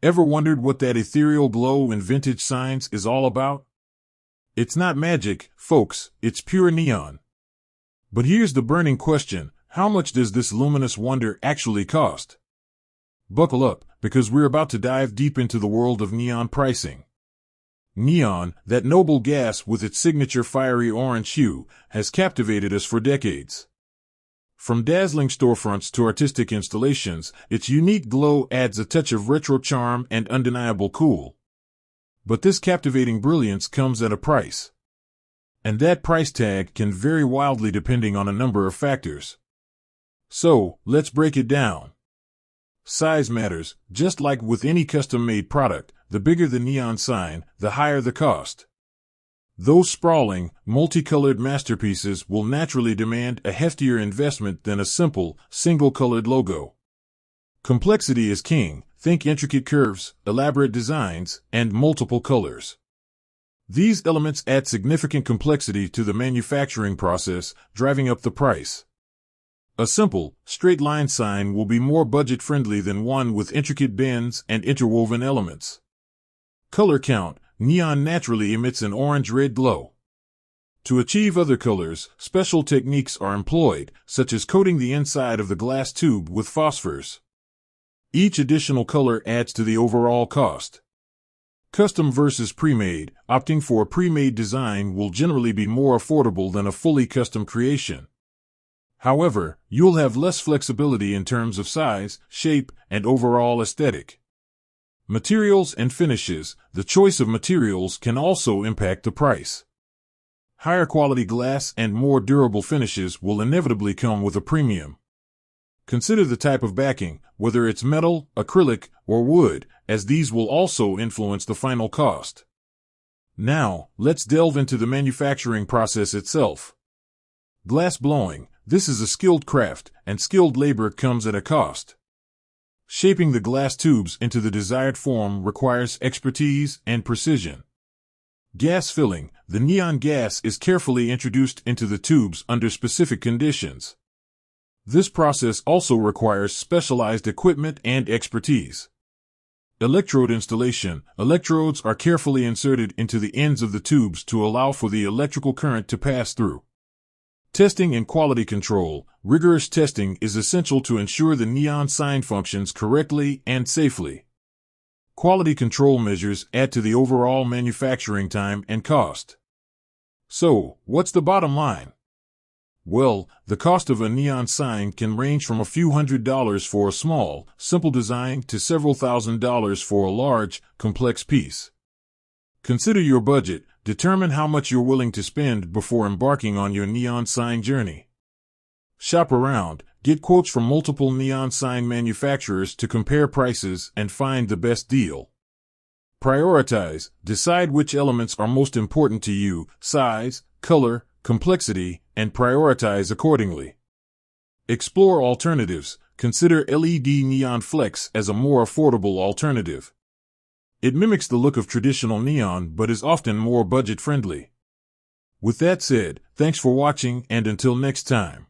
Ever wondered what that ethereal glow in vintage signs is all about? It's not magic, folks, it's pure neon. But here's the burning question: how much does this luminous wonder actually cost? Buckle up, because we're about to dive deep into the world of neon pricing. Neon, that noble gas with its signature fiery orange hue, has captivated us for decades. From dazzling storefronts to artistic installations, its unique glow adds a touch of retro charm and undeniable cool. But this captivating brilliance comes at a price. And that price tag can vary wildly depending on a number of factors. So, let's break it down. Size matters. Just like with any custom-made product, the bigger the neon sign, the higher the cost. Those sprawling, multicolored masterpieces will naturally demand a heftier investment than a simple, single-colored logo. Complexity is king. Think intricate curves, elaborate designs, and multiple colors. These elements add significant complexity to the manufacturing process, driving up the price. A simple, straight-line sign will be more budget-friendly than one with intricate bends and interwoven elements. Color count. Neon naturally emits an orange-red glow. To achieve other colors, special techniques are employed, such as coating the inside of the glass tube with phosphors. Each additional color adds to the overall cost. Custom versus pre-made. Opting for a pre-made design will generally be more affordable than a fully custom creation. However, you'll have less flexibility in terms of size, shape, and overall aesthetic. Materials and finishes. The choice of materials can also impact the price. Higher quality glass and more durable finishes will inevitably come with a premium. Consider the type of backing, whether it's metal, acrylic, or wood, as these will also influence the final cost. Now, let's delve into the manufacturing process itself. Glass blowing. This is a skilled craft, and skilled labor comes at a cost. Shaping the glass tubes into the desired form requires expertise and precision. Gas filling. The neon gas is carefully introduced into the tubes under specific conditions. This process also requires specialized equipment and expertise. Electrode installation. Electrodes are carefully inserted into the ends of the tubes to allow for the electrical current to pass through. Testing and quality control. Rigorous testing is essential to ensure the neon sign functions correctly and safely. Quality control measures add to the overall manufacturing time and cost. So, what's the bottom line? Well, the cost of a neon sign can range from a few $100s for a small, simple design to several $1,000s for a large, complex piece. Consider your budget. Determine how much you're willing to spend before embarking on your neon sign journey. Shop around, get quotes from multiple neon sign manufacturers to compare prices and find the best deal. Prioritize. Decide which elements are most important to you: size, color, complexity, and prioritize accordingly. Explore alternatives. Consider LED neon flex as a more affordable alternative. It mimics the look of traditional neon but is often more budget-friendly. With that said, thanks for watching, and until next time.